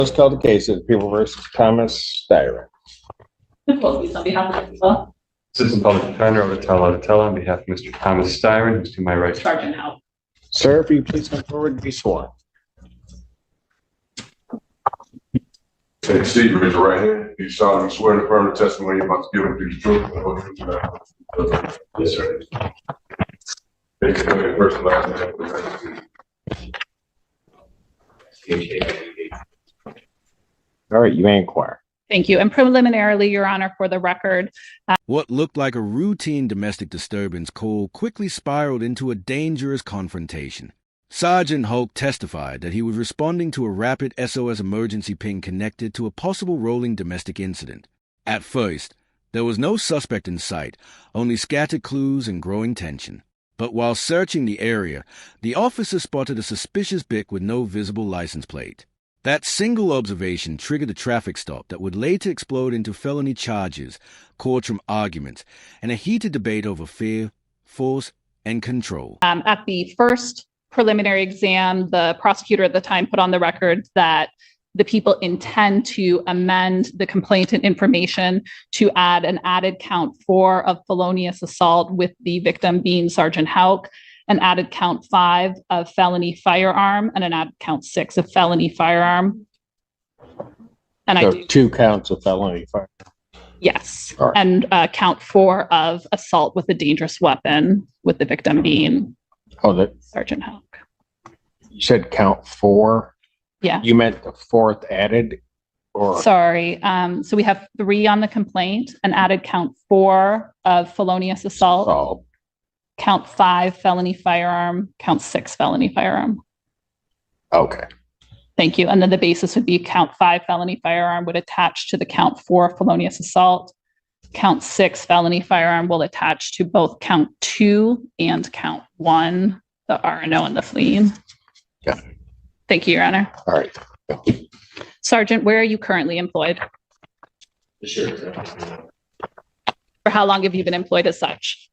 Let's call the case of People versus Thomas Styron. Please, on behalf of the people. Assistant Public Defender Otatella on behalf of Mr. Thomas Styron, who's to my right. Sergeant Howe. Sir, if you please come forward and be sworn. Take a seat, raise your right hand. Do you solemnly swear to affirm the testimony you're about to give into the truth? Yes, sir. Take your first and last name. All right, you may inquire. Thank you. And preliminarily, Your Honor, for the record. What looked like a routine domestic disturbance call quickly spiraled into a dangerous confrontation. Sergeant Hulk testified that he was responding to a rapid SOS emergency ping connected to a possible rolling domestic incident. At first, there was no suspect in sight, only scattered clues and growing tension. But while searching the area, the officer spotted a suspicious Bic with no visible license plate. That single observation triggered a traffic stop that would later explode into felony charges, courtroom arguments, and a heated debate over fear, force, and control. At the first preliminary exam, the prosecutor at the time put on the record that the people intend to amend the complaint and information to add an added count 4 of felonious assault with the victim being Sergeant Houck, an added count 5 of felony firearm, and an added count 6 of felony firearm. And so 2 counts of felony firearm. Yes. Right. And count 4 of assault with a dangerous weapon with the victim being Sergeant Houck. You said count 4? Yeah. You meant the 4th added? Or sorry. So we have 3 on the complaint, an added count 4 of felonious assault. Count 5 felony firearm, count 6 felony firearm. Okay. Thank you. And then the basis would be count 5 felony firearm would attach to the count 4 felonious assault. Count 6 felony firearm will attach to both count 2 and count 1, the RNO and the fleeing. Yeah. Thank you, Your Honor. All right. Yeah. Sergeant, where are you currently employed? Sure. For how long have you been employed as such?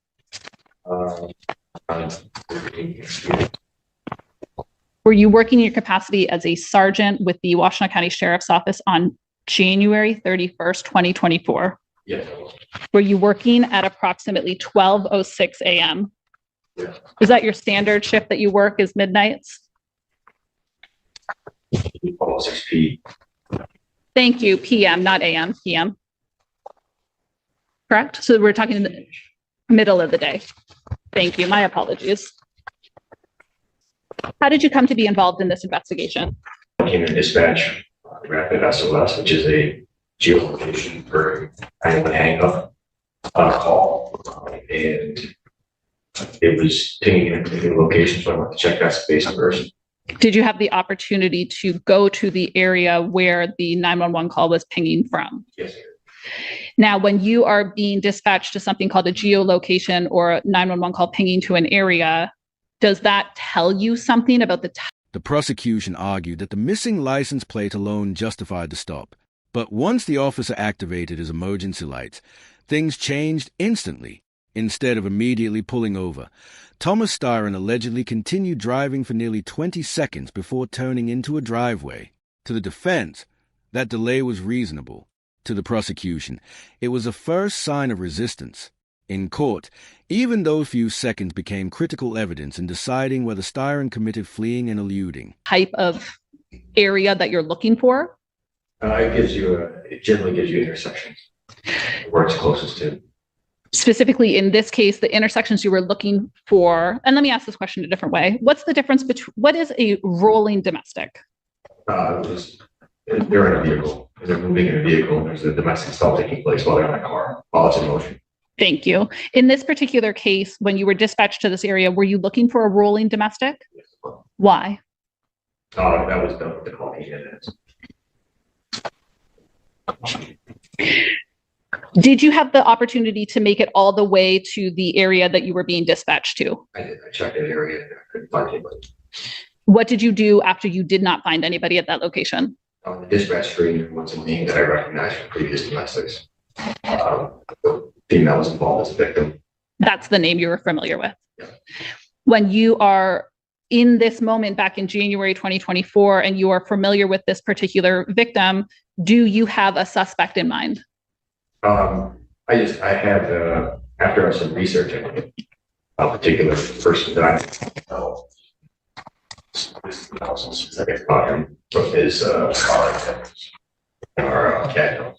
Were you working in your capacity as a sergeant with the Washtenaw County Sheriff's Office on January 31st, 2024? Yes. Were you working at approximately 12:06 a.m.? Yeah. Is that your standard shift that you work is midnights? Almost 6 p.m. Thank you. PM, not AM, PM. Correct? So we're talking in the middle of the day. Thank you. My apologies. How did you come to be involved in this investigation? Came in dispatch, rapid SOS, which is a geolocation for an hang up call, and it was pinging in a particular location, so I went to check that space first. Did you have the opportunity to go to the area where the 911 call was pinging from? Yes. Now, when you are being dispatched to something called a geolocation or a 911 call pinging to an area, does that tell you something about the prosecution argued that the missing license plate alone justified the stop. But once the officer activated his emergency lights, things changed instantly. Instead of immediately pulling over, Thomas Styron allegedly continued driving for nearly 20 seconds before turning into a driveway. To the defense, that delay was reasonable. To the prosecution, it was a first sign of resistance. In court, even those few seconds became critical evidence in deciding whether Styron committed fleeing and eluding. Type of area that you're looking for? It generally gives you intersections where it's closest to. Specifically in this case, the intersections you were looking for, and let me ask this question a different way. What's the difference between, what is a rolling domestic? They're in a vehicle. They're moving in a vehicle, and there's a domestic stop taking place while they're in a car, while it's in motion. Thank you. In this particular case, when you were dispatched to this area, were you looking for a rolling domestic? Yes. Why? That was the call minutes. Did you have the opportunity to make it all the way to the area that you were being dispatched to? I did. I checked that area and I couldn't find anybody. What did you do after you did not find anybody at that location? On the dispatch screen, there was a name that I recognized from previous domestics. The female was involved as a victim. That's the name you were familiar with. Yeah. When you are in this moment back in January 2024, and you are familiar with this particular victim, do you have a suspect in mind? I have, after some research, a particular person that I know. This is about him from his cat.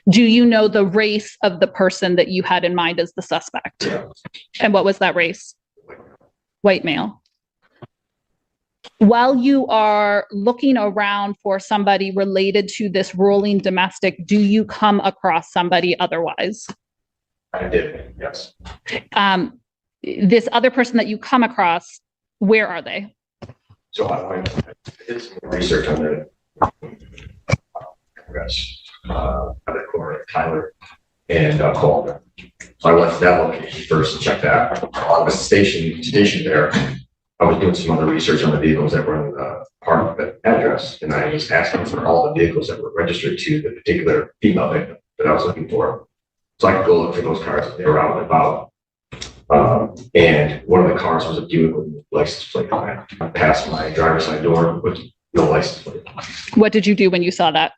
Do you know the race of the person that you had in mind as the suspect? Yeah. And what was that race? White male. While you are looking around for somebody related to this ruling domestic, do you come across somebody otherwise? I did, yes. This other person that you come across, where are they? So I did some research on the other corner, Tyler, and called them. So I went to that location first and checked that. On the station there, I was doing some other research on the vehicles that were in the part of the address, and I was asking for all the vehicles that were registered to the particular female victim that I was looking for. So I could go look for those cars that they were out and about. And one of the cars was a Buick with license plate on it. I passed my driver's side door with no license plate. What did you do when you saw that?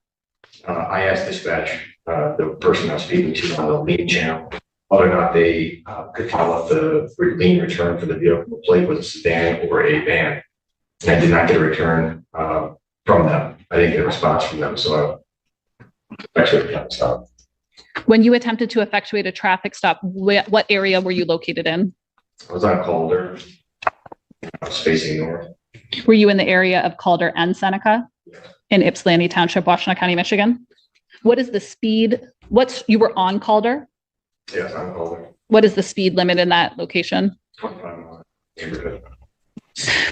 I asked dispatch, the person I was speaking to on the lead channel, whether or not they could tell if the lien return for the vehicle plate was a sedan or a van. And I did not get a return from them. I didn't get a response from them, so I actually got stopped. When you attempted to effectuate a traffic stop, what area were you located in? I was on Calder. I was facing north. Were you in the area of Calder and Seneca in Ypsilanti Township, Washtenaw County, Michigan? What is the speed? You were on Calder? Yes, I'm Calder. What is the speed limit in that location? 25 miles neighborhood.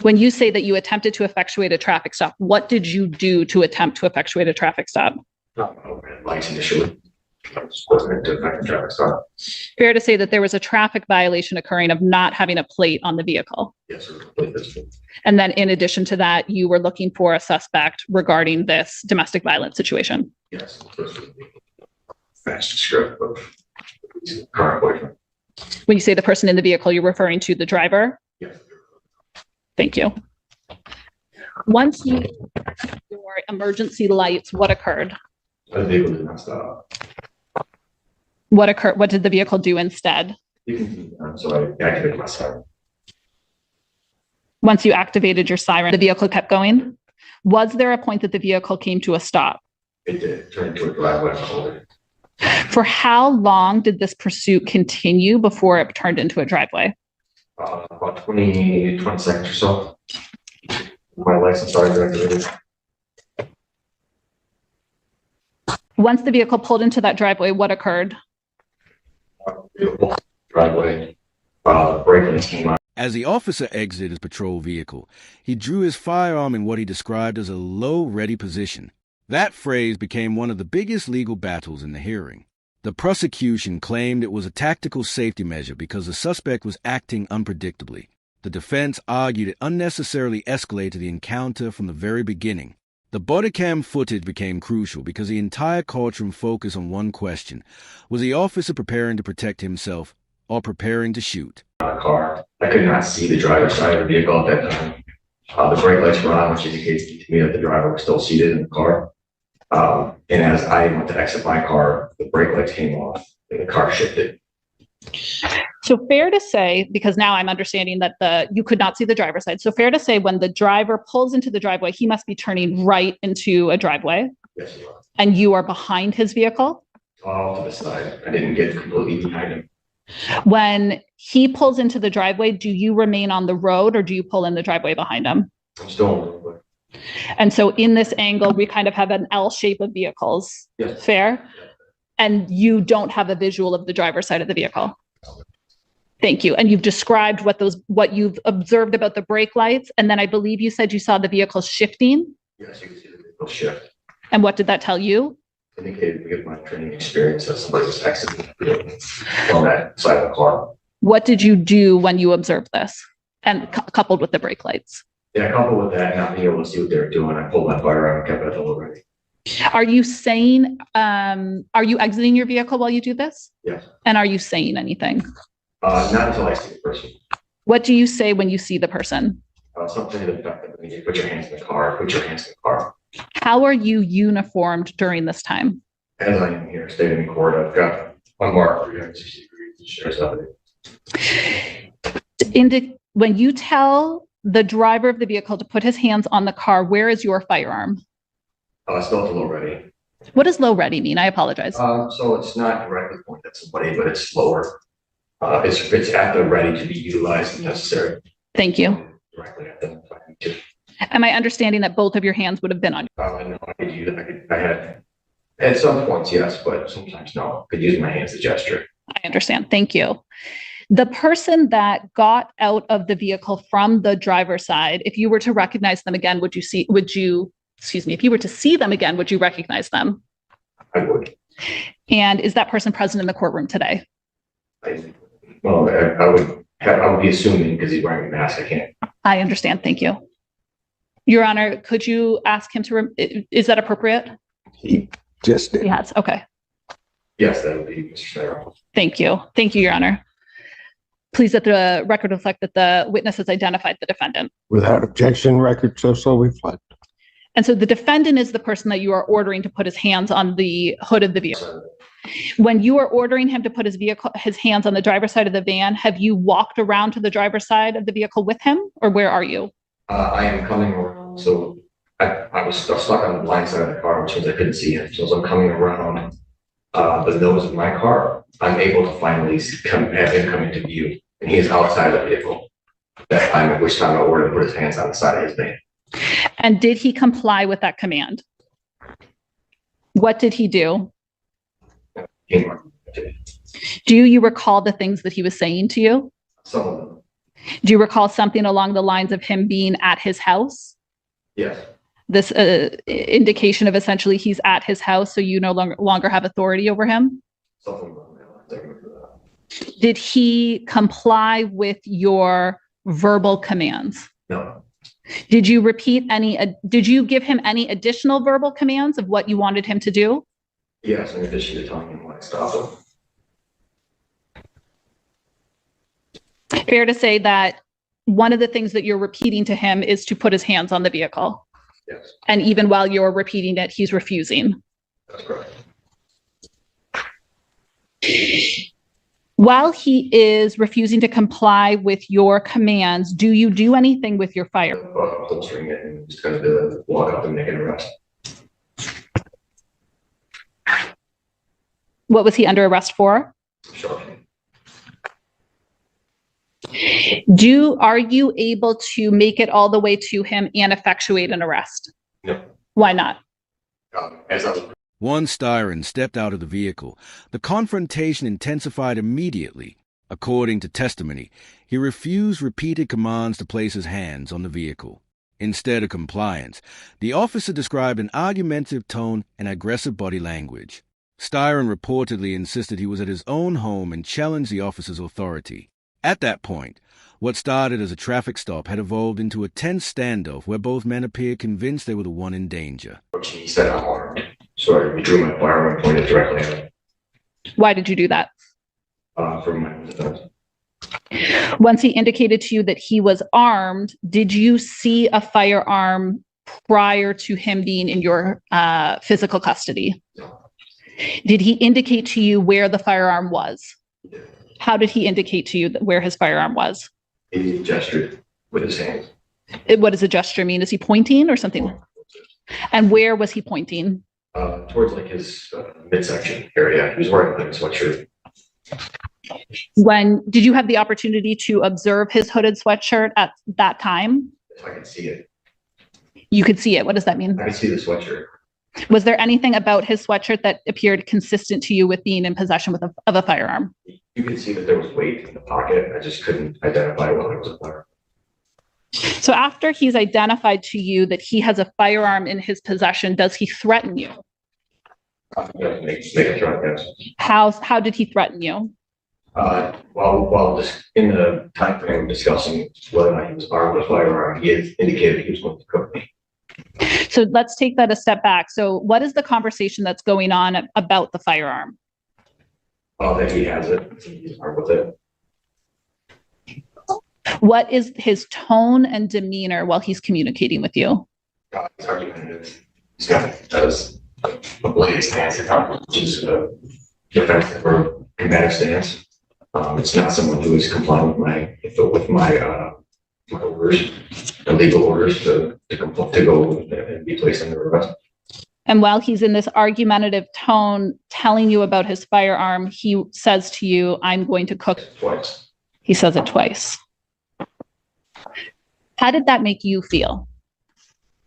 When you say that you attempted to effectuate a traffic stop, what did you do to attempt to effectuate a traffic stop? Lights initially. I was working to effect a traffic stop. Fair to say that there was a traffic violation occurring of not having a plate on the vehicle. Yes, sir. And then in addition to that, you were looking for a suspect regarding this domestic violence situation. Yes. Fast script of current boyfriend. When you say the person in the vehicle, you're referring to the driver? Yes. Thank you. Once you your emergency lights, what occurred? The vehicle did not stop. What occurred? What did the vehicle do instead? So I activated my siren. Once you activated your siren, the vehicle kept going? Was there a point that the vehicle came to a stop? It did turn into a driveway. I called it. For how long did this pursuit continue before it turned into a driveway? About 20 seconds or so. My license started activated. Once the vehicle pulled into that driveway, what occurred? Driveway. Brake lights came on. As the officer exited his patrol vehicle, he drew his firearm in what he described as a low ready position. That phrase became one of the biggest legal battles in the hearing. The prosecution claimed it was a tactical safety measure because the suspect was acting unpredictably. The defense argued it unnecessarily escalated the encounter from the very beginning. The Bodycam footage became crucial because the entire courtroom focused on one question. Was the officer preparing to protect himself or preparing to shoot? Car. I could not see the driver's side of the vehicle at that time. The brake lights were on, which indicates to me that the driver was still seated in the car. And as I went to exit my car, the brake lights came off and the car shifted. So fair to say, because now I'm understanding that you could not see the driver's side. So fair to say when the driver pulls into the driveway, he must be turning right into a driveway. Yes, you are. And you are behind his vehicle? Off to the side. I didn't get completely behind him. When he pulls into the driveway, do you remain on the road or do you pull in the driveway behind him? I'm still on the roadway. And so in this angle, we kind of have an L shape of vehicles. Yes. Fair? And you don't have a visual of the driver's side of the vehicle. Thank you. And you've described what you've observed about the brake lights. And then I believe you said you saw the vehicle shifting. Yes, you can see the vehicle shift. And what did that tell you? Indicated because my training experience that somebody was exiting on that side of the car. What did you do when you observed this? And coupled with the brake lights? Yeah, coupled with that, not being able to see what they were doing, I pulled my firearm and kept it already. Are you saying, are you exiting your vehicle while you do this? Yes. And are you saying anything? Not until I see the person. What do you say when you see the person? Something to the effect that when you put your hands in the car, put your hands in the car. How are you uniformed during this time? As I am here, stating in court, I've got one mark 360 degrees that shows up. When you tell the driver of the vehicle to put his hands on the car, where is your firearm? Still at the low ready. What does low ready mean? I apologize. So it's not directly pointed at somebody, but it's slower. It's at the ready to be utilized if necessary. Thank you. Directly at them if I need to. Am I understanding that both of your hands would have been on? No, I could use it. I had at some points, yes, but sometimes no. I could use my hands to gesture. I understand. Thank you. The person that got out of the vehicle from the driver's side, if you were to recognize them again, if you were to see them again, would you recognize them? I would. And is that person present in the courtroom today? I would be assuming because he's wearing a mask. I can't. I understand. Thank you. Your Honor, could you ask him to, is that appropriate? He just did. He has. Okay. Yes, that would be Mr. Schneider. Thank you. Thank you, Your Honor. Please let the record reflect that the witness has identified the defendant. Without objection, record so reflect. And so the defendant is the person that you are ordering to put his hands on the hood of the vehicle. When you are ordering him to put his hands on the driver's side of the van, have you walked around to the driver's side of the vehicle with him, or where are you? I am coming around. So I was stuck on the blind side of the car, which means I couldn't see him. So as I'm coming around the nose of my car, I'm able to finally have him come into view. And he is outside the vehicle that time, at which time I ordered to put his hands on the side of his van. And did he comply with that command? What did he do? Do you recall the things that he was saying to you? Some of them. Do you recall something along the lines of him being at his house? Yes. This indication of essentially he's at his house, so you no longer have authority over him? Something about that. Did he comply with your verbal commands? No. Did you did you give him any additional verbal commands of what you wanted him to do? Yes, in addition to telling him when I stopped him. Fair to say that one of the things that you're repeating to him is to put his hands on the vehicle. Yes. And even while you're repeating it, he's refusing. That's correct. While he is refusing to comply with your commands, do you do anything with your firearm? Holstering it and just kind of walk up and make an arrest. What was he under arrest for? Sure. Are you able to make it all the way to him and effectuate an arrest? No. Why not? As I was Once Styron stepped out of the vehicle, the confrontation intensified immediately. According to testimony, he refused repeated commands to place his hands on the vehicle. Instead of compliance, the officer described an argumentative tone and aggressive body language. Styron reportedly insisted he was at his own home and challenged the officer's authority. At that point, what started as a traffic stop had evolved into a tense standoff where both men appeared convinced they were the one in danger. he said I'm armed. So I withdrew my firearm and pointed directly at him. Why did you do that? For my defense. Once he indicated to you that he was armed, did you see a firearm prior to him being in your physical custody? No. Did he indicate to you where the firearm was? Yeah. How did he indicate to you where his firearm was? He gestured with his hands. What does a gesture mean? Is he pointing or something? And where was he pointing? Towards like his midsection area. He was wearing like a sweatshirt. Did you have the opportunity to observe his hooded sweatshirt at that time? If I could see it. You could see it. What does that mean? I could see the sweatshirt. Was there anything about his sweatshirt that appeared consistent to you with being in possession of a firearm? You could see that there was weight in the pocket. I just couldn't identify whether it was a firearm. So after he's identified to you that he has a firearm in his possession, does he threaten you? Make a threat, yes. How did he threaten you? While just in the time frame discussing whether or not he was armed with a firearm, he had indicated he was going to cook me. So let's take that a step back. So what is the conversation that's going on about the firearm? That he has it, he's armed with it. What is his tone and demeanor while he's communicating with you? His argument is he's does a blatant stance, which is a defensive or combative stance. It's not someone who is complying with my orders, illegal orders to go and be placed under arrest. And while he's in this argumentative tone, telling you about his firearm, he says to you, "I'm going to cook." Twice. He says it twice. How did that make you feel?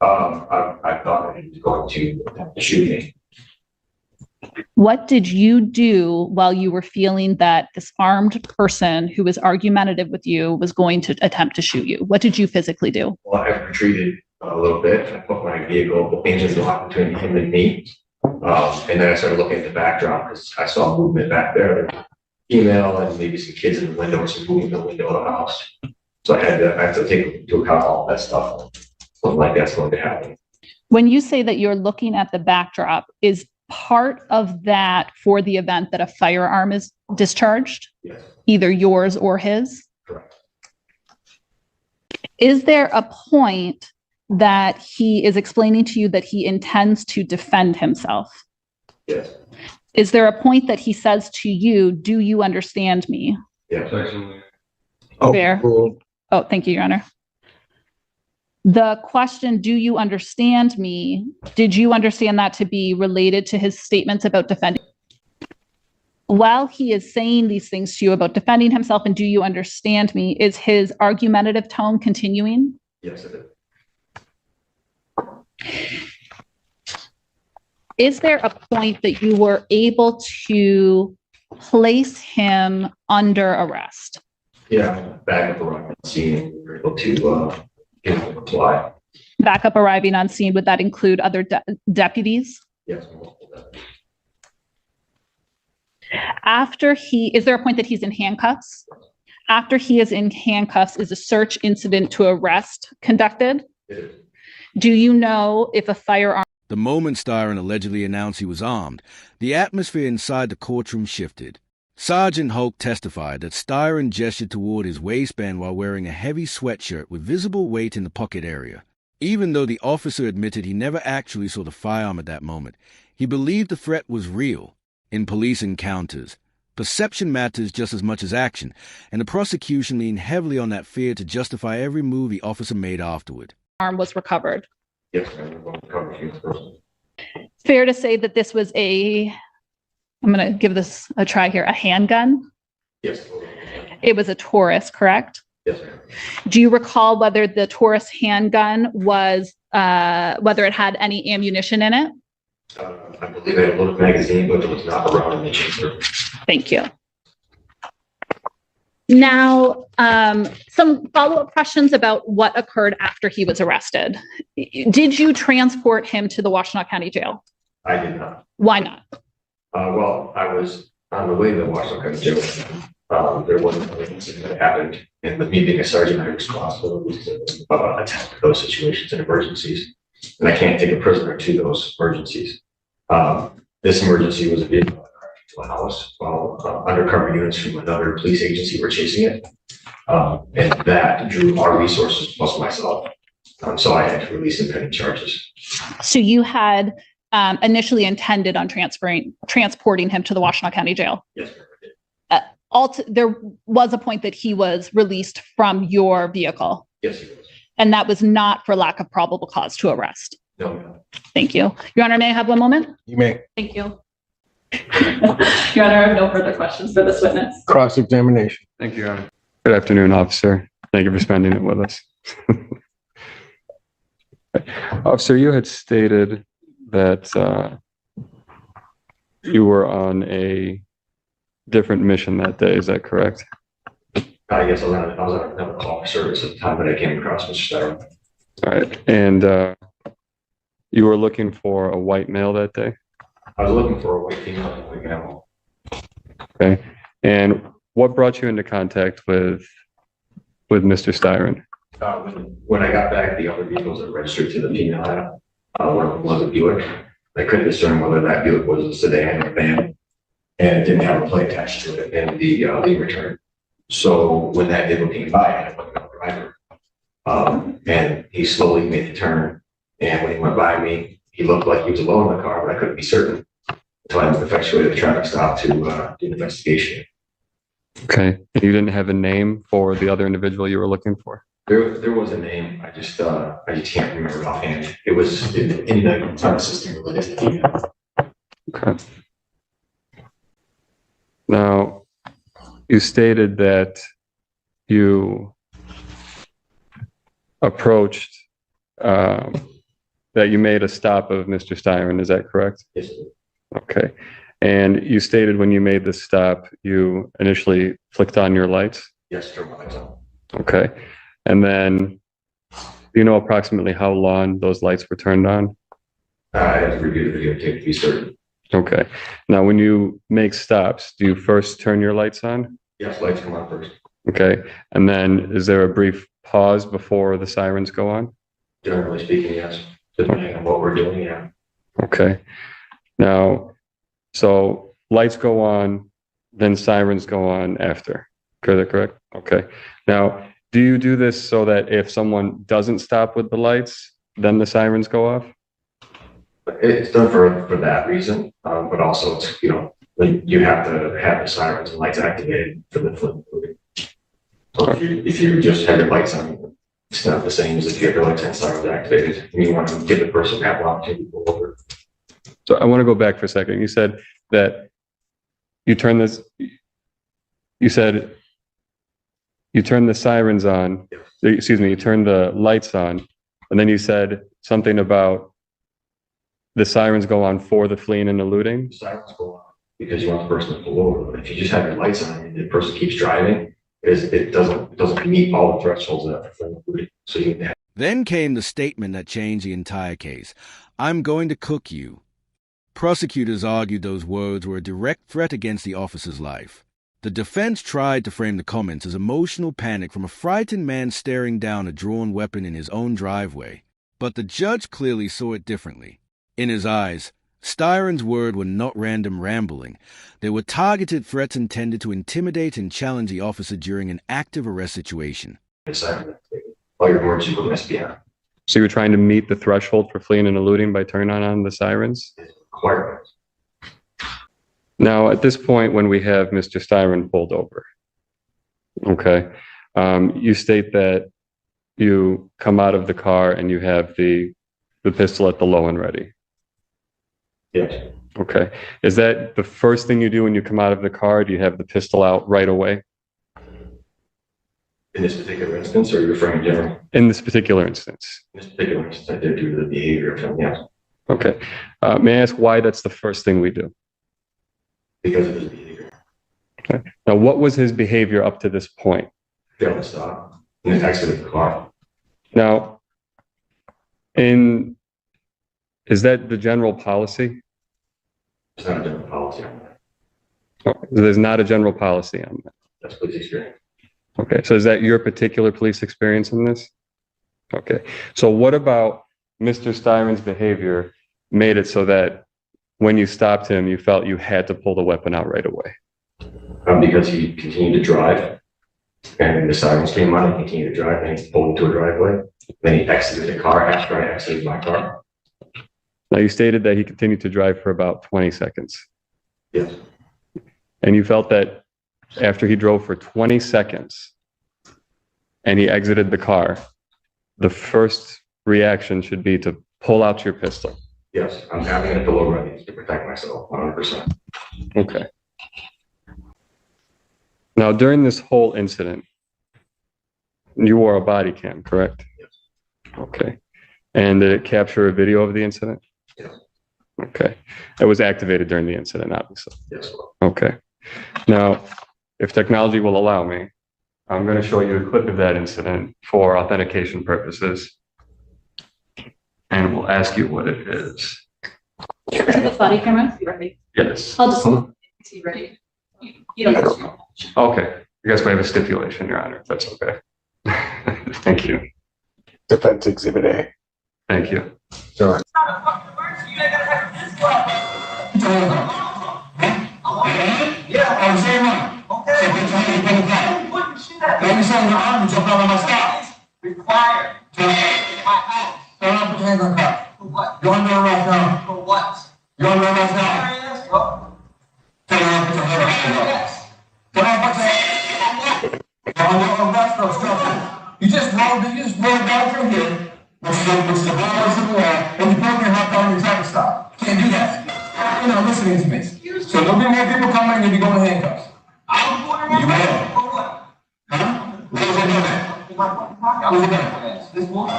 I thought he was going to shoot me. What did you do while you were feeling that this armed person who was argumentative with you was going to attempt to shoot you? What did you physically do? Well, I retreated a little bit. I put my vehicle engine lock between him and me. And then I started looking at the backdrop because I saw movement back there. Female and maybe some kids in the window, some moving in the window of the house. So I had to take into account all that stuff. Something like that's going to happen. When you say that you're looking at the backdrop, is part of that for the event that a firearm is discharged? Yes. Either yours or his? Correct. Is there a point that he is explaining to you that he intends to defend himself? Yes. Is there a point that he says to you, "Do you understand me?" Yes. Fair. Oh, thank you, Your Honor. The question, "Do you understand me?" Did you understand that to be related to his statements about defending? While he is saying these things to you about defending himself and "Do you understand me?" is his argumentative tone continuing? Yes, it is. Is there a point that you were able to place him under arrest? Yeah, back up around the scene, we were able to give him a reply. Backup arriving on scene, would that include other deputies? Yes, multiple deputies. Is there a point that he's in handcuffs? After he is in handcuffs, is a search incident to arrest conducted? It is. Do you know if a firearm? The moment Styron allegedly announced he was armed, the atmosphere inside the courtroom shifted. Sergeant Hoke testified that Styron gestured toward his waistband while wearing a heavy sweatshirt with visible weight in the pocket area. Even though the officer admitted he never actually saw the firearm at that moment, he believed the threat was real. In police encounters, perception matters just as much as action, and the prosecution leaned heavily on that fear to justify every move the officer made afterward. Arm was recovered. Yes, ma'am, we're going to cover this person. Fair to say that this was I'm going to give this a try here, a handgun? Yes. It was a Taurus, correct? Yes, ma'am. Do you recall whether the Taurus handgun was, whether it had any ammunition in it? I believe I had a little magazine, but it was not around in the chamber. Thank you. Now, some follow-up questions about what occurred after he was arrested. Did you transport him to the Washtenaw County Jail? I did not. Why not? Well, I was on the way to the Washtenaw County Jail. There was another incident that happened, and with me being a sergeant, I was responsible to attend to those situations and emergencies. And I can't take a prisoner to those emergencies. This emergency was a vehicle to a house while undercover units from another police agency were chasing it. And that drew our resources plus myself. So I had to release independent charges. So you had initially intended on transporting him to the Washtenaw County Jail? Yes, there was a point that he was released from your vehicle? yes, he was. And that was not for lack of probable cause to arrest? No. Thank you. Your Honor, may I have one moment? You may. Thank you. Your Honor, I have no further questions for this witness. Cross-examination. Thank you, Your Honor. Good afternoon, officer. Thank you for spending it with us. Officer, you had stated that you were on a different mission that day. Is that correct? I guess I was on another call for service at the time that I came across Mr. Styron. All right. And you were looking for a white male that day? I was looking for a white female and a white animal. Okay. And what brought you into contact with Mr. Styron? When I got back, the other vehicles that registered to the female animal, one of them was a Buick. I couldn't discern whether that Buick was a sedan or a van, and it didn't have a plate attached to it, and the lien return So when that vehicle came by, I had to look at the driver. And he slowly made the turn. And when he went by me, he looked like he was alone in the car, but I couldn't be certain until I effectuated the traffic stop to do the investigation. Okay. And you didn't have a name for the other individual you were looking for? There was a name. I just can't remember offhand. It was in the system related to email. Okay. Now, you stated that you approached, that you made a stop of Mr. Styron. Is that correct? Yes. Okay. And you stated when you made the stop, you initially flicked on your lights? Yes, turn my lights on. Okay. And then, do you know approximately how long those lights were turned on? I have to review the videotape to be certain. Okay. Now, when you make stops, do you first turn your lights on? Yes, lights come on first. Okay. And then is there a brief pause before the sirens go on? Generally speaking, yes. Depending on what we're doing, yeah. Okay. Now, so lights go on, then sirens go on after. Correct? Okay. Now, do you do this so that if someone doesn't stop with the lights, then the sirens go off? It's done for that reason, but also it's, when you have to have the sirens and lights activated for the flip movie. So if you just have your lights on, it's not the same as if you have your lights and sirens activated. You want to give the person ample opportunity to pull over. So I want to go back for a second. You said that you turn this, you said you turn the sirens on, excuse me, you turn the lights on, and then you said something about the sirens go on for the fleeing and eluding? The sirens go on because you want the person to pull over. But if you just have your lights on and the person keeps driving, it doesn't meet all the thresholds of that for eluding. So you have. Then came the statement that changed the entire case. I'm going to cook you. Prosecutors argued those words were a direct threat against the officer's life. The defense tried to frame the comments as emotional panic from a frightened man staring down a drawn weapon in his own driveway. But the judge clearly saw it differently. In his eyes, Styron's words were not random rambling. They were targeted threats intended to intimidate and challenge the officer during an active arrest situation. All your words you must be on. So you were trying to meet the threshold for fleeing and eluding by turning on the sirens? Requirement. Now, at this point, when we have Mr. Styron pulled over, okay, you state that you come out of the car and you have the pistol at the low and ready. Yes. Okay. Is that the first thing you do when you come out of the car? Do you have the pistol out right away? In this particular instance, or you're referring in general? In this particular instance. In this particular instance, I did do the behavior of him, yes. Okay. May I ask why that's the first thing we do? Because of his behavior. Okay. Now, what was his behavior up to this point? Failed to stop and then exited the car. Now, is that the general policy? It's not a general policy on that. Oh, there's not a general policy on that. That's police experience. Okay, so is that your particular police experience in this? Okay, so what about Mr. Styron's behavior made it so that when you stopped him, you felt you had to pull the weapon out right away? Because he continued to drive, and the sirens came on and continued to drive, and he pulled into a driveway. Then he exited the car after I exited my car. Now, you stated that he continued to drive for about 20 seconds. Yes. And you felt that after he drove for 20 seconds and he exited the car, the first reaction should be to pull out your pistol. Yes, I'm having it below ready to protect myself 100%. Okay. Now, during this whole incident, you wore a body cam, correct? Yes. Okay. And did it capture a video of the incident? Yes. Okay. It was activated during the incident, obviously. Yes. Okay. Now, if technology will allow me, I'm going to show you a clip of that incident for authentication purposes. And we'll ask you what it is. Is this body camera? You ready? Yes. I'll just see you ready. You don't have to. Okay. You guys might have a stipulation, Your Honor. That's okay. Thank you. Defense Exhibit A. Thank you. Sorry. Yeah, okay. hands down. Put your hands down. Put your hands down. You just rolled down through here, which is the violation of the law, and you put your hand down your traffic stop. Can't do that. You're not listening to me. So there'll be more people coming and you'll be going to handcuffs. You will. Huh? What was I doing that? What was I doing? This one?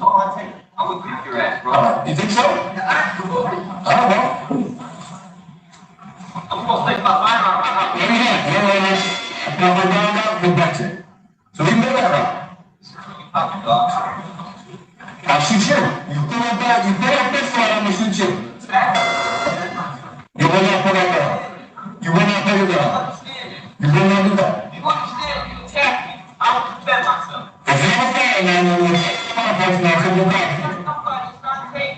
All I take. I would kick your ass, bro. You think so? Well. I'm supposed to take my firearm out. Let me have it. Now we're down, go back to it. So we can go that route. I'll shoot you. You pull it back, you pull up this side, I'm gonna shoot you. You will not pull that down. You will not pull it down. You will not do that. You understand? You attack me. I will defend myself. If you don't stand, man, then you're not coming back.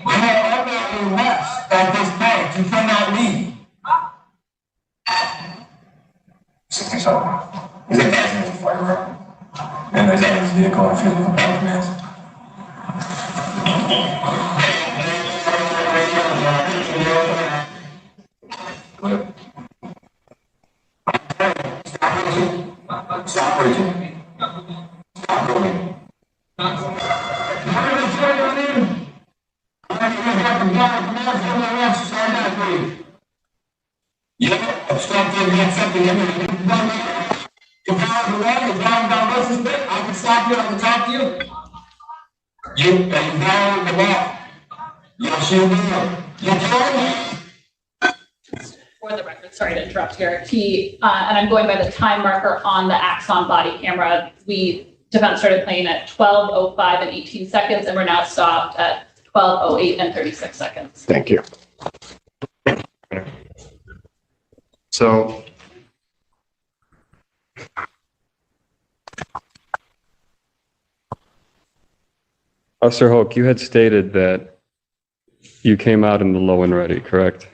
You are under arrest at this point. You cannot leave. 67. He's a gas in his firearm. And there's that in his vehicle. I feel like a bad man. Stop reaching. Stop going. Yeah, obstructing against something. If you're out of the way, you're driving down Russell's Street, I can stop you, I can talk to you. You violate the law. Yes, you will. You told me. For the record, sorry to interrupt here. And I'm going by the time marker on the Axon body camera. Defense started playing at 12:05 and 18 seconds, and we're now stopped at 12:08 and 36 seconds. Thank you. So, Officer Hoke, you had stated that you came out in the low and ready, correct?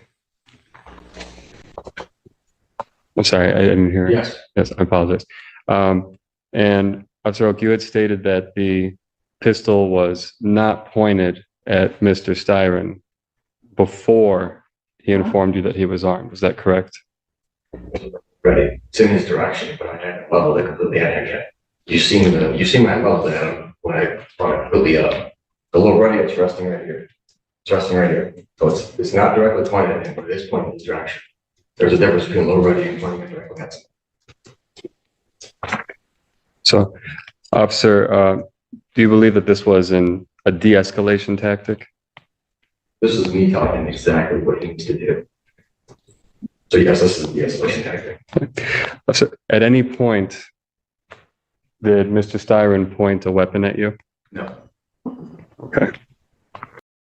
I'm sorry, I didn't hear. Yes. Yes, I apologize. And Officer Hoke, you had stated that the pistol was not pointed at Mr. Styron before he informed you that he was armed. Is that correct? Ready. It's in his direction, but I hadn't leveled it completely at him yet. You see my level at him when I brought it completely up. The little ready, it's resting right here. It's resting right here. So it's not directly pointed at him, but it is pointing in his direction. There's a difference between low ready and pointing directly at him. So, Officer, do you believe that this was a de-escalation tactic? This is me telling him exactly what he needs to do. So yes, this is a de-escalation tactic. So at any point, did Mr. Styron point a weapon at you? No. Okay.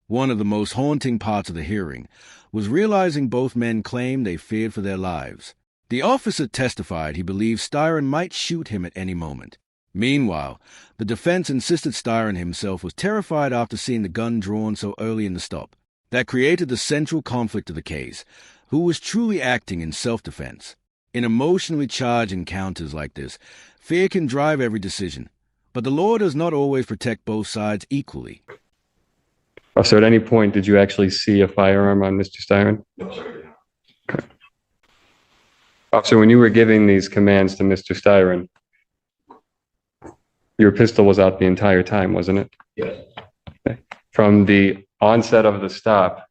One of the most haunting parts of the hearing was realizing both men claimed they feared for their lives. The officer testified he believed Styron might shoot him at any moment. Meanwhile, the defense insisted Styron himself was terrified after seeing the gun drawn so early in the stop. That created the central conflict of the case. Who was truly acting in self-defense? In emotionally charged encounters like this, fear can drive every decision, but the law does not always protect both sides equally. So at any point, did you actually see a firearm on Mr. Styron? No, sir. Okay. Officer, when you were giving these commands to Mr. Styron, your pistol was out the entire time, wasn't it? Yes. Okay. From the onset of the stop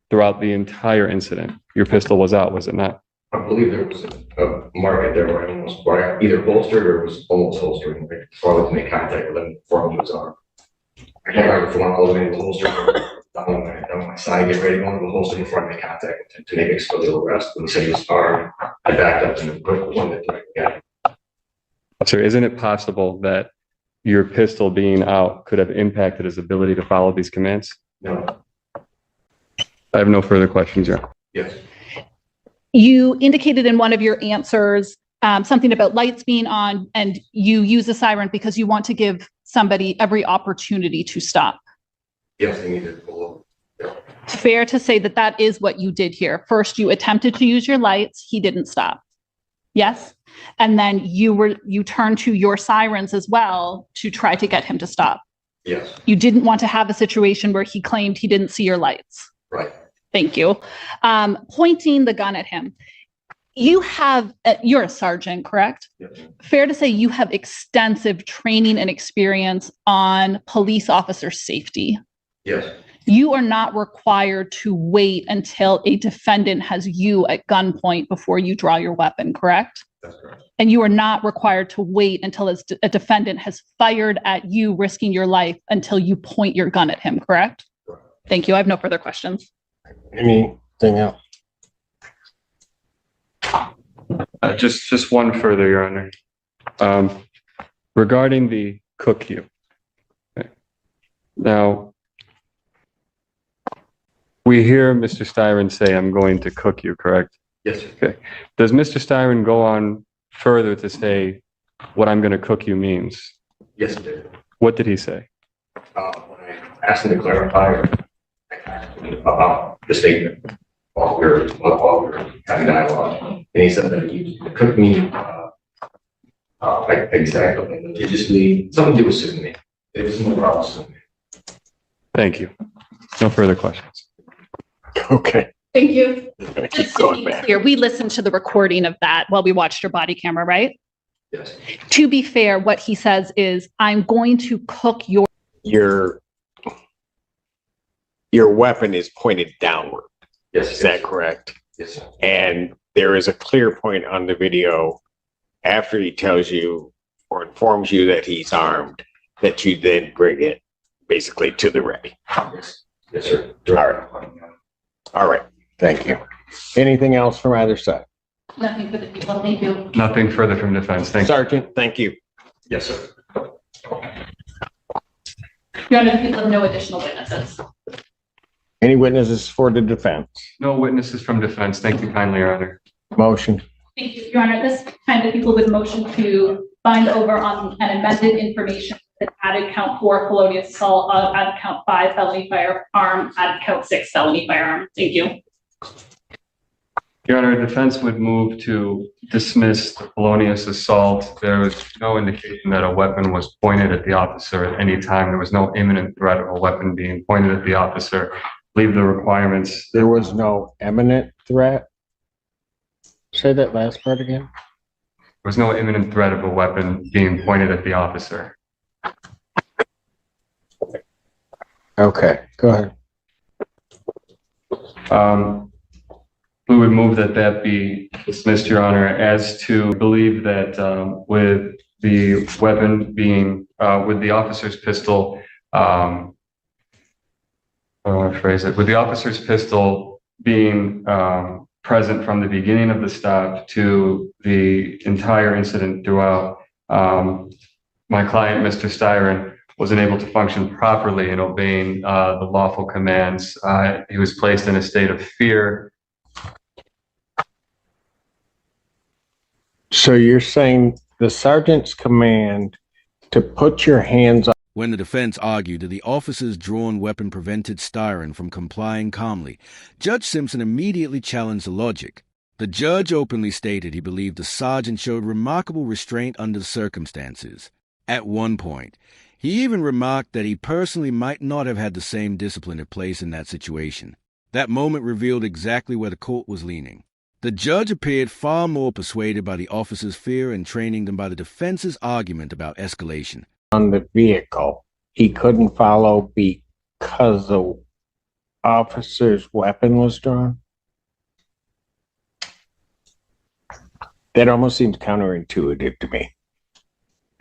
throughout the entire incident, your pistol was out, was it not? I believe there was a mark there where I either holstered or was almost holstered before I to make contact with him before he was armed. I can't remember if one closed in the holster or down my side, get ready, one of the holster before I made contact with him to make explosive arrest. When he said he was armed, I backed up and put one that got him. Officer, isn't it possible that your pistol being out could have impacted his ability to follow these commands? No. I have no further questions, Your Honor. Yes. You indicated in one of your answers something about lights being on, and you use a siren because you want to give somebody every opportunity to stop. Yes, they needed to pull over. Yeah. Fair to say that that is what you did here. First, you attempted to use your lights. He didn't stop. Yes? And then you turned to your sirens as well to try to get him to stop. Yes. You didn't want to have a situation where he claimed he didn't see your lights. Right. Thank you. Pointing the gun at him. You're a sergeant, correct? Yes. Fair to say you have extensive training and experience on police officer safety. Yes. You are not required to wait until a defendant has you at gunpoint before you draw your weapon, correct? That's correct. And you are not required to wait until a defendant has fired at you, risking your life, until you point your gun at him, correct? Correct. Thank you. I have no further questions. Anything else? Just one further, Your Honor. Regarding the cook you. Okay. Now, we hear Mr. Styron say, "I'm going to cook you," correct? Yes, sir. Okay. Does Mr. Styron go on further to say what "I'm going to cook you" means? Yes, it did. What did he say? When I asked him to clarify about the statement while we were having dialogue, and he said that he cooked me like exactly religiously, something to do with suing me. It was no problem suing me. Thank you. No further questions. Okay. Thank you. Keep Just to going be back. clear, we listened to the recording of that while we watched your body camera, right? Yes. To be fair, what he says is, "I'm going to cook your..." Your weapon is pointed downward. Yes. Is that correct? Yes, sir. And there is a clear point on the video after he tells you or informs you that he's armed, that you then bring it basically to the ready. Yes. Yes, sir. All right. Thank you. Anything else from either side? Nothing for the people. Thank you. Nothing further from defense. Thank you. Sergeant, thank you. Yes, sir. Your Honor, the people have no additional witnesses. Any witnesses for the defense? No witnesses from defense. Thank you kindly, Your Honor. Motion. Thank you, Your Honor. At this time, the people would motion to bind over on an amended information that added count 4 felonious assault, added count 5 felony firearm, added count 6 felony firearm. Thank you. Your Honor, defense would move to dismiss the felonious assault. There was no indication that a weapon was pointed at the officer at any time. There was no imminent threat of a weapon being pointed at the officer. Leave the requirements. There was no imminent threat. Say that last part again. There was no imminent threat of a weapon being pointed at the officer. Okay, go ahead. We would move that be dismissed, Your Honor, as to believe that with the weapon being, with the officer's pistol, I want to phrase it, with the officer's pistol being present from the beginning of the stop to the entire incident throughout, my client, Mr. Styron, wasn't able to function properly in obeying the lawful commands. He was placed in a state of fear. So you're saying the sergeant's command to put your hands on... When the defense argued that the officer's drawn weapon prevented Styron from complying calmly, Judge Simpson immediately challenged the logic. The judge openly stated he believed the sergeant showed remarkable restraint under the circumstances. At one point, he even remarked that he personally might not have had the same discipline in place in that situation. That moment revealed exactly where the court was leaning. The judge appeared far more persuaded by the officer's fear and training than by the defense's argument about escalation. On the vehicle, he couldn't follow because the officer's weapon was drawn? That almost seems counterintuitive to me.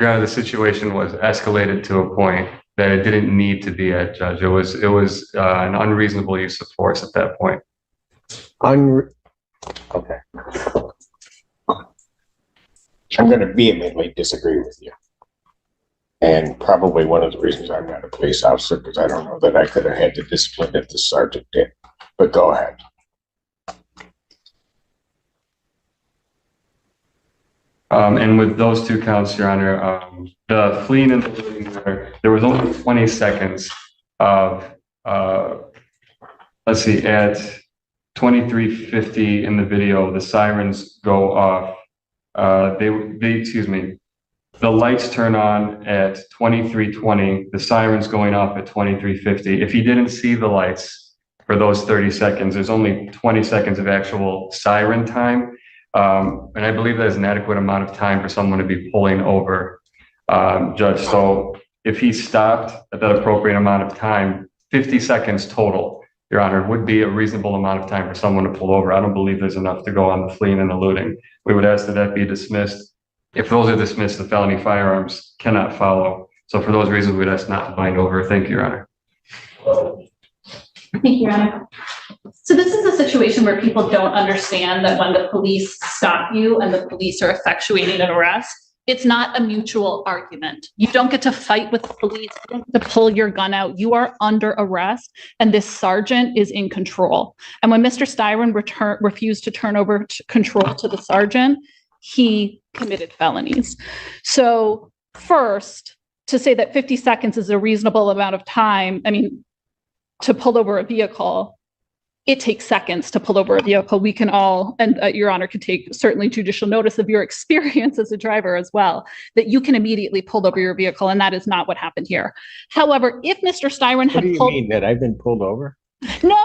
Your Honor, the situation was escalated to a point that it didn't need to be at, Judge. It was an unreasonable use of force at that point. Okay. I'm going to vehemently disagree with you. And probably one of the reasons I'm not a police officer, because I don't know that I could have had the discipline that the sergeant did. But go ahead. And with those two counts, Your Honor, the fleeing in the building, there was only 20 seconds of, let's see, at 23:50 in the video, the sirens go off. Excuse me, the lights turn on at 23:20, the sirens going off at 23:50. If he didn't see the lights, for those 30 seconds. There's only 20 seconds of actual siren time. And I believe that is an adequate amount of time for someone to be pulling over, Judge. So if he stopped at that appropriate amount of time, 50 seconds total, Your Honor, would be a reasonable amount of time for someone to pull over. I don't believe there's enough to go on the fleeing and eluding. We would ask that that be dismissed. If those are dismissed, the felony firearms cannot follow. So for those reasons, we'd ask not to bind over. Thank you, Your Honor. Thank you, Your Honor. So this is a situation where people don't understand that when the police stop you and the police are effectuating an arrest, it's not a mutual argument. You don't get to fight with the police. You don't get to pull your gun out. You are under arrest, and this sergeant is in control. And when Mr. Styron refused to turn over control to the sergeant, he committed felonies. So first, to say that 50 seconds is a reasonable amount of time, I mean, to pull over a vehicle, it takes seconds to pull over a vehicle. We can all, and Your Honor could take certainly judicial notice of your experience as a driver as well, that you can immediately pull over your vehicle, and that is not what happened here. However, if Mr. Styron had What do you mean, that I've been pulled over? No,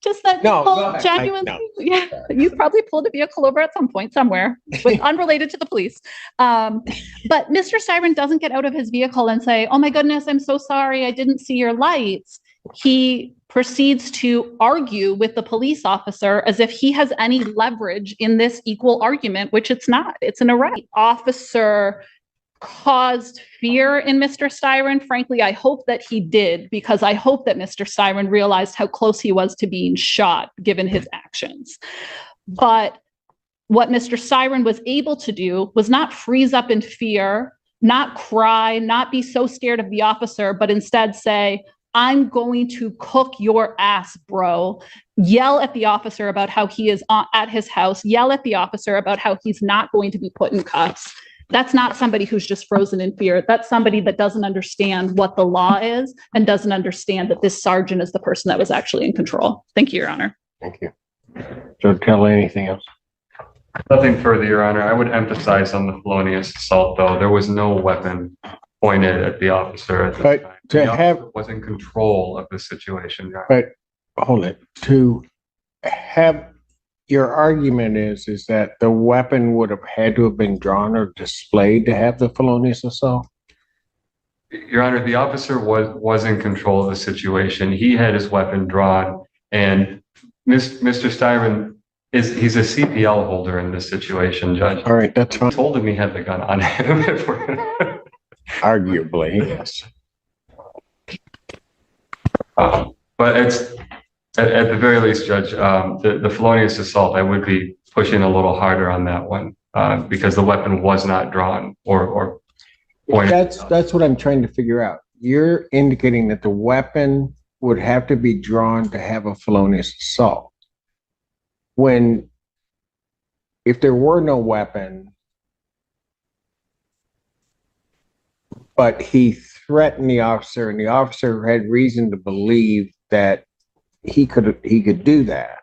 just that No, people no, genuinely, no. yeah, you probably pulled a vehicle over at some point somewhere, with unrelated to the police. But Mr. Styron doesn't get out of his vehicle and say, "Oh my goodness, I'm so sorry, I didn't see your lights." He proceeds to argue with the police officer as if he has any leverage in this equal argument, which it's not. It's an arrest. Officer caused fear in Mr. Styron. Frankly, I hope that he did, because I hope that Mr. Styron realized how close he was to being shot given his actions. But what Mr. Styron was able to do was not freeze up in fear, not cry, not be so scared of the officer, but instead say, "I'm going to cook your ass, bro." Yell at the officer about how he is at his house. Yell at the officer about how he's not going to be put in cuffs. That's not somebody who's just frozen in fear. That's somebody that doesn't understand what the law is and doesn't understand that this sergeant is the person that was actually in control. Thank you, Your Honor. Thank you. Judge Kelly, anything else? Nothing further, Your Honor. I would emphasize on the felonious assault, though, there was no weapon pointed at the officer at this But time. to The have- officer was in control of the situation, Your Honor. But hold it, to have, your argument is that the weapon would have had to have been drawn or displayed to have the felonious assault? Your Honor, the officer was in control of the situation. He had his weapon drawn, and Mr. Styron he's a CPL holder in this situation, Judge. All right, that's He fine. told him he had the gun on him. Arguably, yes. But it's at the very least, Judge, the felonious assault, I would be pushing a little harder on that one because the weapon was not drawn or pointed. That's what I'm trying to figure out. You're indicating that the weapon would have to be drawn to have a felonious assault. When, if there were no weapon, but he threatened the officer and the officer had reason to believe that he could do that,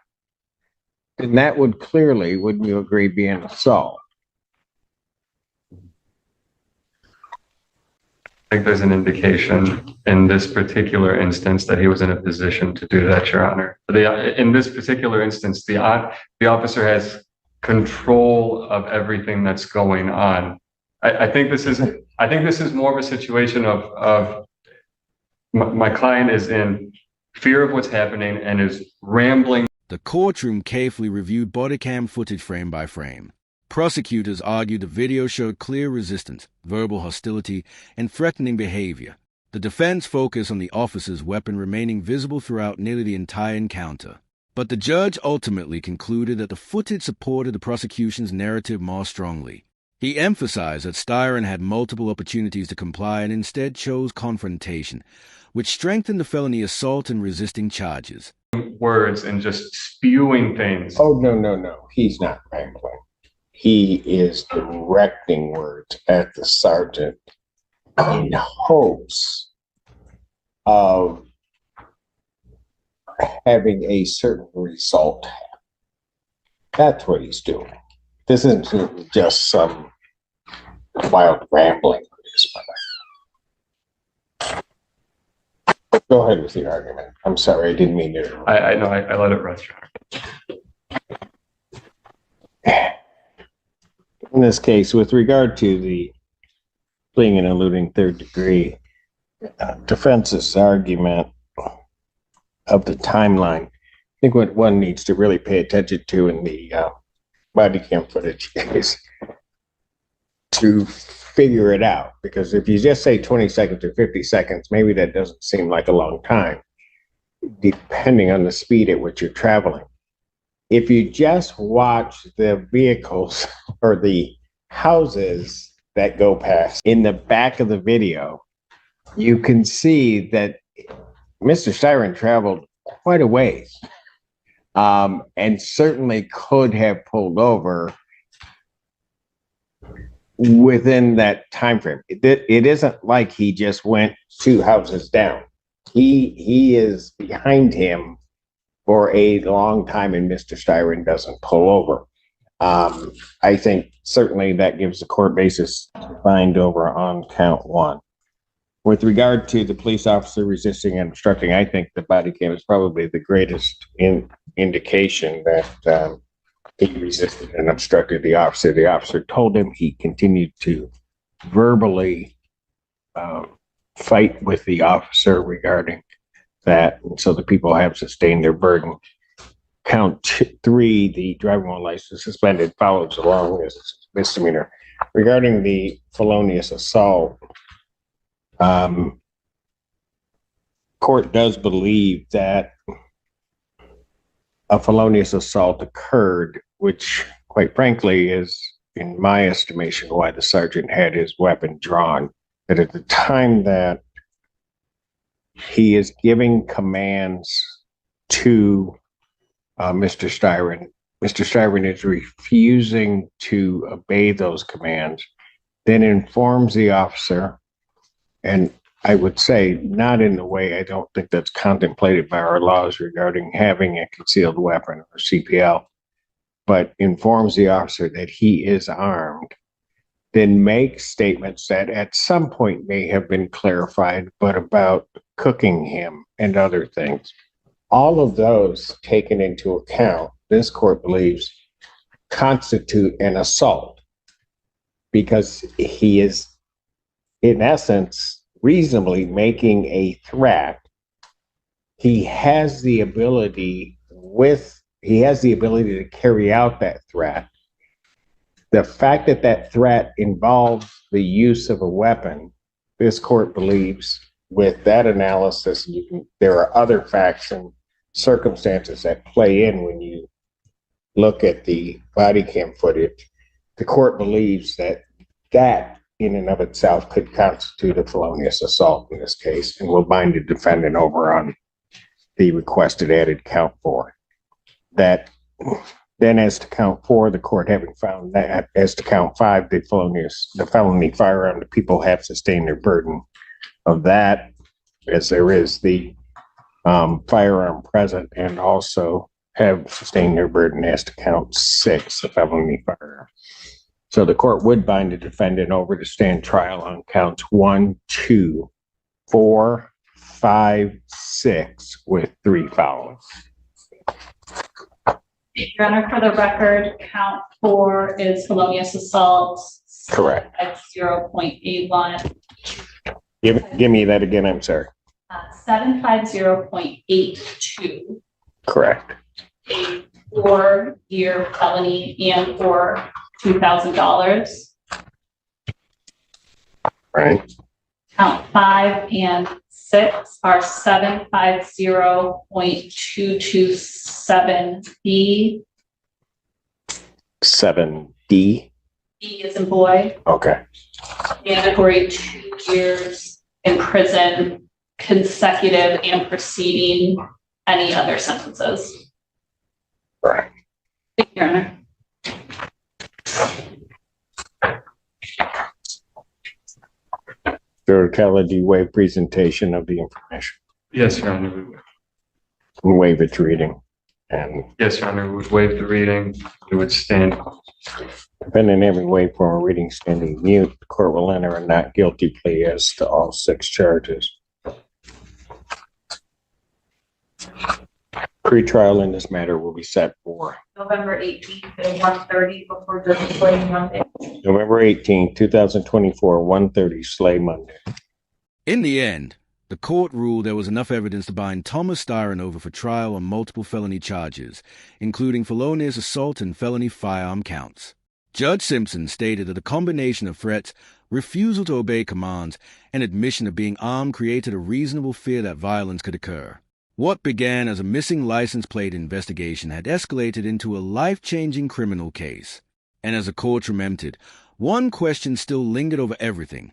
then that would clearly, wouldn't you agree, be an assault? I think there's an indication in this particular instance that he was in a position to do that, Your Honor. In this particular instance, the officer has control of everything that's going on. I think this is more of a situation of my client is in fear of what's happening and is rambling. The courtroom carefully reviewed bodycam footage frame by frame. Prosecutors argued the video showed clear resistance, verbal hostility, and threatening behavior. The defense focused on the officer's weapon remaining visible throughout nearly the entire encounter. But the judge ultimately concluded that the footage supported the prosecution's narrative more strongly. He emphasized that Styron had multiple opportunities to comply and instead chose confrontation, which strengthened the felony assault and resisting charges. Words and just spewing things. Oh, no. He's not rambling. He is directing words at the sergeant in hopes of having a certain result happen. That's what he's doing. This isn't just some wild rambling on his part. Go ahead with your argument. I'm sorry, I didn't mean to. I know, I let it rest, Your Honor. In this case, with regard to the fleeing and eluding third degree, defense's argument of the timeline, I think what one needs to really pay attention to in the body cam footage is to figure it out. Because if you just say 20 seconds or 50 seconds, maybe that doesn't seem like a long time, depending on the speed at which you're traveling. If you just watch the vehicles or the houses that go past in the back of the video, you can see that Mr. Styron traveled quite a ways, and certainly could have pulled over within that time frame. It isn't like he just went 2 houses down. He is behind him for a long time, and Mr. Styron doesn't pull over. I think certainly that gives the court basis to find over on count 1. With regard to the police officer resisting and obstructing, I think the body cam is probably the greatest indication that he resisted and obstructed the officer. The officer told him, he continued to verbally fight with the officer regarding that, and so the people have sustained their burden. Count 3, the driving while license suspended, follows along as misdemeanor. Regarding the felonious assault, court does believe that a felonious assault occurred, which quite frankly is, in my estimation, why the sergeant had his weapon drawn. That at the time that he is giving commands to Mr. Styron is refusing to obey those commands, then informs the officer, and I would say not in the way, I don't think that's contemplated by our laws regarding having a concealed weapon or CPL, but informs the officer that he is armed, then makes statements that at some point may have been clarified, but about cooking him and other things. All of those taken into account, this court believes, constitute an assault, because he is, in essence, reasonably making a threat. He has the ability to carry out that threat. The fact that that threat involves the use of a weapon, this court believes, with that analysis, there are other facts and circumstances that play in when you look at the body cam footage. The court believes that in and of itself could constitute a felonious assault in this case, and will bind the defendant over on the requested added count 4. That then, as to count 4, the court having found that, as to count 5, the felony firearm, the people have sustained their burden of that, as there is the firearm present, and also have sustained their burden as to count 6, the felony firearm. So the court would bind the defendant over to stand trial on counts 1, 2, 4, 5, 6, with 3 following. Your Honor, for the record, count 4 is felonious assault. Correct. At 0.81. Give me that again, I'm sorry. 750.82. Correct. A 4-year felony and or $2,000. Right. Count 5 and 6 are 750.227B. 7D. B is in boy. Okay. Mandatory 2 years in prison, consecutive and preceding any other sentences. Right. Thank you, Your Honor. Keller, do you waive presentation of the information? Yes, Your Honor, we would. And waive its reading. And Yes, Your Honor, we would waive the reading. We would stand. defendant having waived formal reading standing mute, the court will enter a not guilty plea as to all 6 charges. Pretrial in this matter will be set for November 18th at 1:30 before Judge Slay Monday. November 18th, 2024, 1:30, Slay Monday. In the end, the court ruled there was enough evidence to bind Thomas Styron over for trial on multiple felony charges, including felonious assault and felony firearm counts. Judge Simpson stated that a combination of threats, refusal to obey commands, and admission of being armed created a reasonable fear that violence could occur. What began as a missing license plate investigation had escalated into a life-changing criminal case. And as the courtroom emptied, one question still lingered over everything.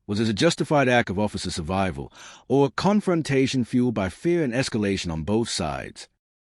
Was it a justified act of officer survival, or a confrontation fueled by fear and escalation on both sides?